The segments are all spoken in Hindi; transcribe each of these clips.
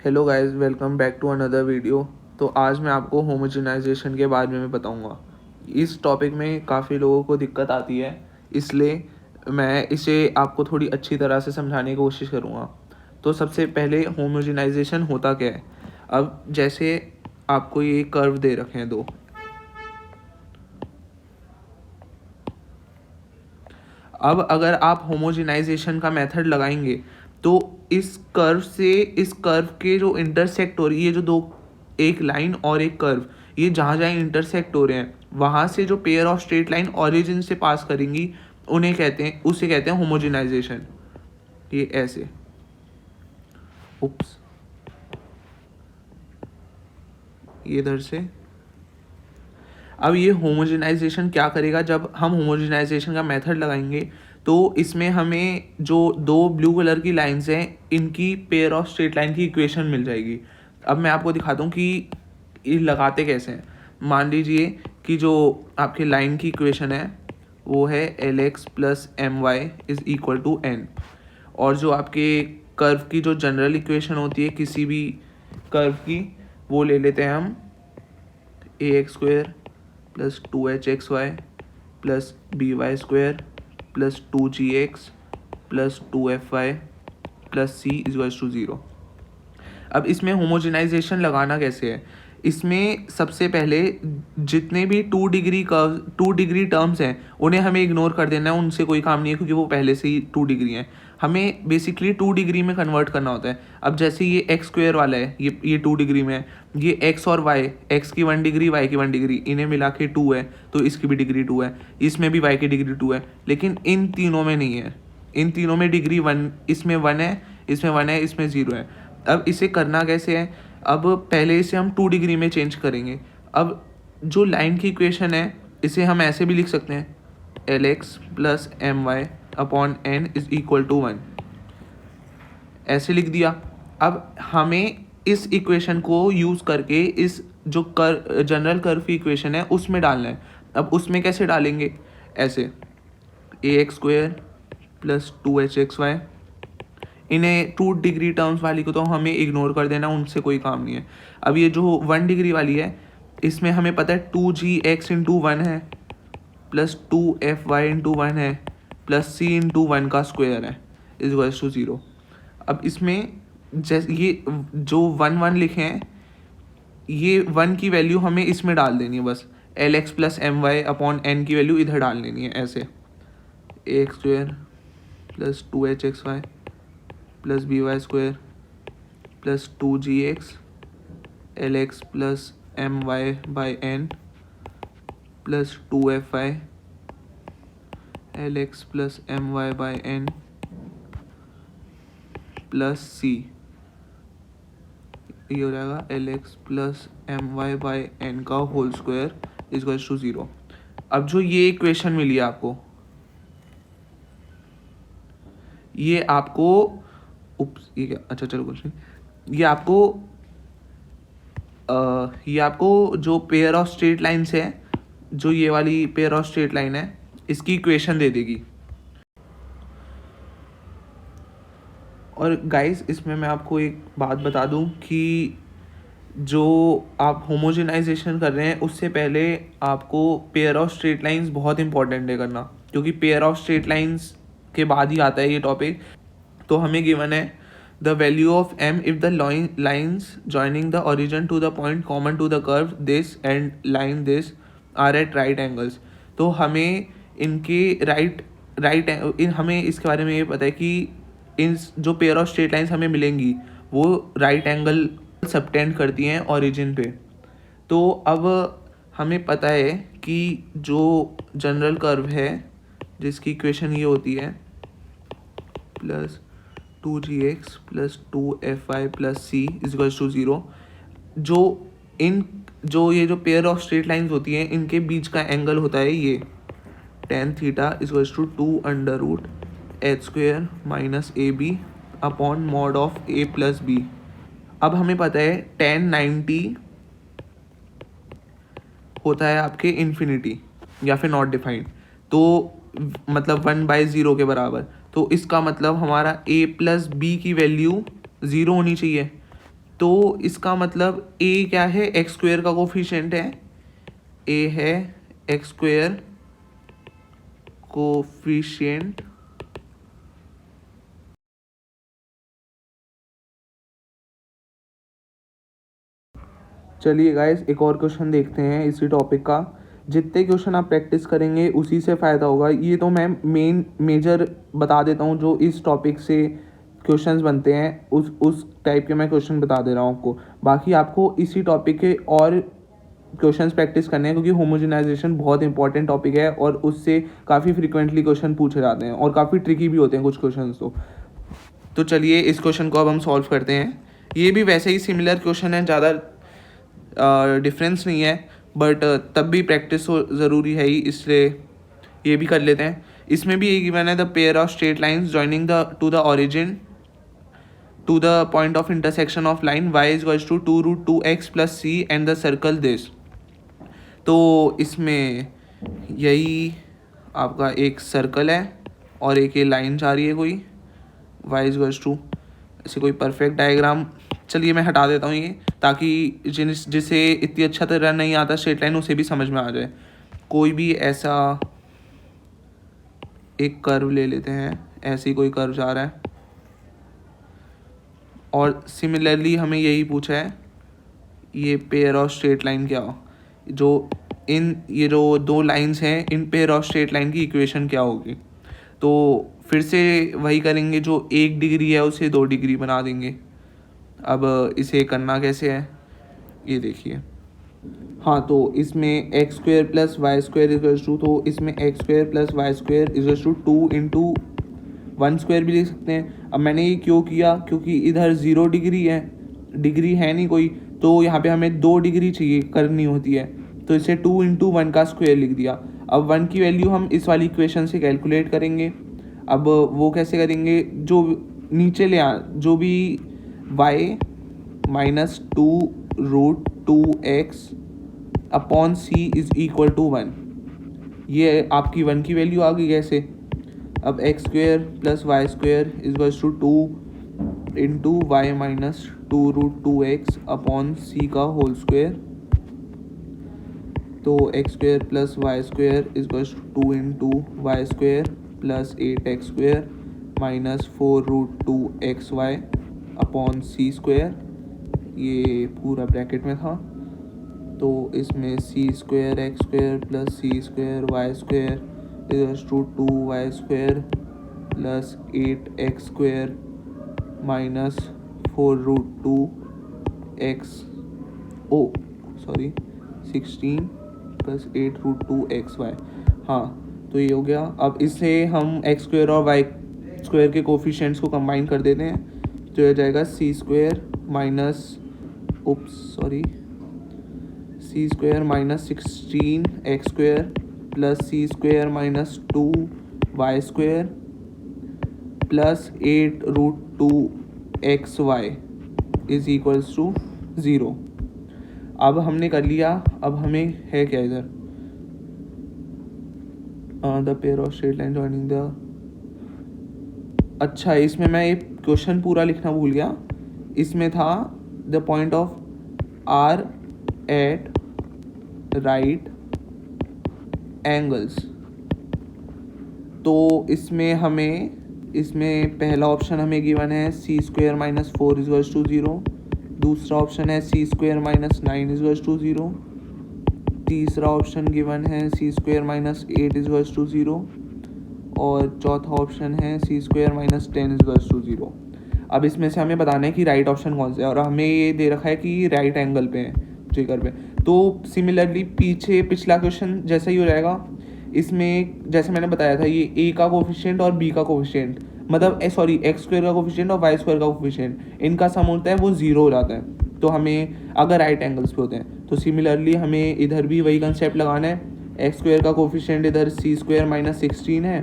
Hello guys, welcome back to another video. तो आज मैं आपको होमोजेनाइजेशन के बारे में बताऊंगा। इस टॉपिक में काफ़ी लोगों को दिक्कत आती है, इसलिए मैं इसे आपको थोड़ी अच्छी तरह से समझाने की कोशिश करूंगा। तो सबसे पहले होमोजेनाइजेशन होता क्या है। अब जैसे आपको ये कर्व दे रखे हैं दो। अब अगर आप होमोजेनाइजेशन का मेथड लगाएंगे तो इस कर्व के जो इंटरसेक्ट हो रही है, ये जो दो, एक लाइन और एक कर्व, ये जहाँ जहाँ इंटरसेक्ट हो रहे हैं वहाँ से जो pair of straight line origin से पास करेंगी उसे कहते हैं होमोजेनाइजेशन। ये ऐसे, उप्स, ये इधर से। अब ये होमोजेनाइजेशन क्या करेगा, जब हम होमोजेनाइजेशन का मेथड लगाएंगे तो इसमें हमें जो दो ब्लू कलर की लाइंस हैं इनकी पेयर ऑफ स्ट्रेट लाइन की इक्वेशन मिल जाएगी। अब मैं आपको दिखाता हूँ कि ये लगाते कैसे हैं। मान लीजिए कि जो आपके लाइन की इक्वेशन है वो है Lx plus m y is equal to n, और जो आपके कर्व की जो जनरल इक्वेशन होती है किसी भी कर्व की, वो ले लेते हैं हम ax² plus 2hxy plus by² plus 2gx plus 2fy plus c is equal to 0। अब इसमें होमोजेनाइजेशन लगाना कैसे है। इसमें सबसे पहले जितने भी 2 डिग्री टर्म्स हैं उन्हें हमें इग्नोर कर देना है, उनसे कोई काम नहीं है क्योंकि वो पहले से ही 2 डिग्री हैं। हमें बेसिकली 2 डिग्री में कन्वर्ट करना होता है। अब जैसे ये x² वाला है, ये 2 डिग्री में है। ये x और y, x की 1 डिग्री, y की 1 डिग्री, इन्हें मिला के 2 है, तो इसकी भी डिग्री 2 है, इसमें भी y की डिग्री 2 है। लेकिन इन तीनों में नहीं है, इन तीनों में डिग्री 1, इसमें 1 है, इसमें 1 है, इसमें 0 है। अब इसे करना कैसे है। अब पहले इसे हम 2 डिग्री में चेंज करेंगे। अब जो लाइन की इक्वेशन है इसे हम ऐसे भी लिख सकते हैं, Lx plus m y upon n is equal to 1, ऐसे लिख दिया। अब हमें इस इक्वेशन को यूज़ करके इस जो जनरल कर्व की इक्वेशन है उसमें डालना है। अब उसमें कैसे डालेंगे, ऐसे ax² प्लस 2hxy, इन्हें 2 डिग्री टर्म्स वाली को तो हमें इग्नोर कर देना, उनसे कोई काम नहीं है। अब ये जो 1 डिग्री वाली है इसमें हमें पता है 2gx इंटू 1 है प्लस 2fy इंटू 1 है प्लस c इंटू 1 का स्क्वायर है इज इक्वल टू 0। अब इसमें जैसे ये जो 1 1 लिखे हैं, ये 1 की वैल्यू हमें इसमें डाल देनी है बस। Lx plus m y upon n की वैल्यू इधर डाल देनी है, ऐसे ax² plus 2hxy plus by² plus 2gx Lx plus m y by n plus 2fy Lx plus m y by n plus c, ये हो जाएगा Lx plus m y by n का whole square is equal to 0। अब जो ये इक्वेशन मिली है आपको, ये आपको ये क्या, अच्छा चलो कुछ नहीं, ये आपको जो पेयर ऑफ स्ट्रेट लाइन्स है, जो ये वाली पेयर ऑफ स्ट्रेट लाइन है, इसकी इक्वेशन दे देगी। और गाइस इसमें मैं आपको एक बात बता दूं कि जो आप होमोजेनाइजेशन कर रहे हैं उससे पहले आपको पेयर ऑफ स्ट्रेट लाइंस बहुत इंपॉर्टेंट है करना, क्योंकि पेयर ऑफ स्ट्रेट लाइंस के बाद ही आता है ये टॉपिक। तो हमें गिवन है the value of m if the lines joining the origin to the point common to the curve this and line this are at right angles. तो हमें इनके हमें इसके बारे में ये पता है कि इन जो पेयर ऑफ स्ट्रेट लाइंस हमें मिलेंगी वो राइट एंगल सबटेंड करती हैं ओरिजिन पे। तो अब हमें पता है कि जो जनरल कर्व है जिसकी इक्वेशन ये होती है plus 2gx plus 2fy plus c is equal to 0, ये जो पेयर ऑफ स्ट्रेट लाइंस होती हैं इनके बीच का एंगल होता है ये tan theta is equal to 2√h² minus ab upon mod of a plus b। अब हमें पता है tan 90 होता है आपके इन्फिनिटी या फिर नॉट डिफाइंड, तो मतलब 1/0 के बराबर। तो इसका मतलब हमारा a प्लस बी की वैल्यू 0 होनी चाहिए। तो इसका मतलब ए क्या है, एक्स स्क्वेयर का कोफिशिएंट है, ए है एक्स स्क्वेयर कोफिशिएंट। चलिए गाइस एक और क्वेश्चन देखते हैं इसी टॉपिक का। जितने क्वेश्चन आप प्रैक्टिस करेंगे उसी से फ़ायदा होगा। ये तो मैं मेजर बता देता हूँ जो इस टॉपिक से क्वेश्चंस बनते हैं, उस टाइप के मैं क्वेश्चन बता दे रहा हूँ आपको। बाकी आपको इसी टॉपिक के और क्वेश्चंस प्रैक्टिस करने हैं, क्योंकि होमोजेनाइजेशन बहुत इंपॉर्टेंट टॉपिक है और उससे काफ़ी फ्रिक्वेंटली क्वेश्चन पूछे जाते हैं और काफ़ी ट्रिकी भी होते हैं कुछ क्वेश्चन। तो चलिए इस क्वेश्चन को अब हम सॉल्व करते हैं। ये भी वैसे ही सिमिलर क्वेश्चन है, ज़्यादा डिफरेंस नहीं है, बट तब भी प्रैक्टिस हो ज़रूरी है ही, इसलिए ये भी कर लेते हैं। इसमें भी एक गिवन है, the pair of straight lines joining the origin to the point of intersection of line y is equals to 2√2x plus c and the circle this। तो इसमें यही आपका एक सर्कल है और एक ये लाइन जा रही है कोई, y is equals to ऐसे कोई परफेक्ट डायग्राम। चलिए मैं हटा देता हूँ ये, ताकि जिसे इतनी अच्छा तरह नहीं आता स्ट्रेट लाइन उसे भी समझ में आ जाए। कोई भी ऐसा एक कर्व ले लेते हैं, ऐसे ही कोई कर्व जा रहा है और सिमिलरली हमें यही पूछा है, ये पेयर ऑफ स्ट्रेट लाइन क्या हो, जो ये जो दो लाइंस हैं in pair of straight line की इक्वेशन क्या होगी। तो फिर से वही करेंगे, जो 1 डिग्री है उसे 2 डिग्री बना देंगे। अब इसे करना कैसे है ये देखिए। हाँ, तो इसमें x square plus y square equals to, तो इसमें x square plus y square equals to 2 into 1 square भी लिख सकते हैं। अब मैंने ये क्यों किया, क्योंकि इधर 0 डिग्री है नहीं कोई, तो यहाँ पे हमें 2 डिग्री चाहिए करनी होती है, तो इसे 2 इंटू 1 का स्क्वायर लिख दिया। अब 1 की वैल्यू हम इस वाली इक्वेशन से कैलकुलेट करेंगे। अब वो कैसे करेंगे, जो नीचे जो भी y minus 2√2x upon c is equal to 1, ये आपकी 1 की वैल्यू आ गई कैसे। अब x square plus y square is equals to 2 into y minus 2√2x upon c का होल स्क्वेयर। तो x square plus y square is equals to 2 into y square plus 8x square minus 4√2xy upon c square, ये पूरा ब्रैकेट में था। तो इसमें c square x square plus c square y square is to 2y square plus 8x square minus 4√2x 16 plus 8√2xy। हाँ, तो ये हो गया। अब इसे हम एक्स स्क्वेयर और वाई स्क्वेयर के कोफिशिएंट्स को कंबाइन कर देते हैं, तो यह जाएगा c square minus c square minus 16x square plus c square minus 2y square plus 8√2xy is equals to 0। अब हमने कर लिया, अब हमें है क्या इधर, the pair of straight line joining the, अच्छा इसमें मैं ये क्वेश्चन पूरा लिखना भूल गया। इसमें था the point of are at right angles, तो इसमें पहला ऑप्शन हमें गिवन है c square minus 4 is to 0, दूसरा ऑप्शन है c square minus 9 is to 0, तीसरा ऑप्शन गिवन है c square minus 8 is to 0 और चौथा ऑप्शन है c square minus 10 is to 0। अब इसमें से हमें बताना है कि राइट ऑप्शन कौन सा है, और हमें ये दे रखा है कि राइट एंगल पे है फिगर पे। तो सिमिलरली पिछला क्वेश्चन जैसा ही हो जाएगा। इसमें जैसे मैंने बताया था, ये ए का कोफिशिएंट और बी का कोफिशिएंट, मतलब एक्स स्क्वायर का कोफिशिएंट और वाई स्क्वायर का कोफिशिएंट, इनका सम होता है वो 0 हो जाता है। तो हमें अगर राइट एंगल्स पे होते हैं, तो सिमिलरली हमें इधर भी वही कंसेप्ट लगाना है। एक्स स्क्वायर का कोफिशिएंट इधर सी स्क्वायर माइनस 16 है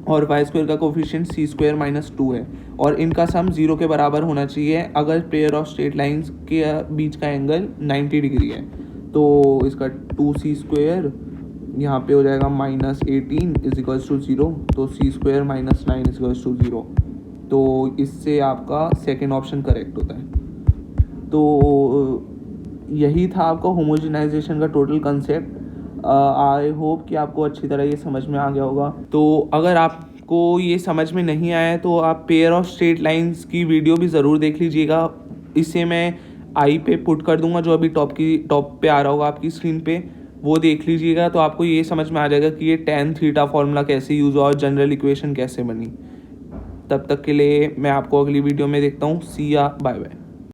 और वाई स्क्वायर का कोफिशिएंट सी स्क्वायर माइनस 2 है, और इनका सम 0 के बराबर होना चाहिए अगर पेयर ऑफ स्ट्रेट लाइंस के बीच का एंगल 90 डिग्री है। तो इसका 2c स्क्वायर यहाँ पे हो जाएगा माइनस 18 इज इक्वल्स टू 0, तो c square minus 9 is equals to 0। तो इससे आपका सेकेंड ऑप्शन करेक्ट होता है। तो यही था आपका होमोजेनाइजेशन का टोटल कंसेप्ट। आई होप कि आपको अच्छी तरह ये समझ में आ गया होगा। तो अगर आपको ये समझ में नहीं आया है तो आप पेयर ऑफ स्ट्रेट लाइंस की वीडियो भी ज़रूर देख लीजिएगा। इसे मैं आई पे पुट कर दूंगा, जो अभी टॉप पे आ रहा होगा आपकी स्क्रीन पे, वो देख लीजिएगा। तो आपको ये समझ में आ जाएगा कि ये tan थीटा फॉर्मूला कैसे यूज़ हुआ और जनरल इक्वेशन कैसे बनी। तब तक के लिए मैं आपको अगली वीडियो में देखता हूँ। सी या बाय बाय।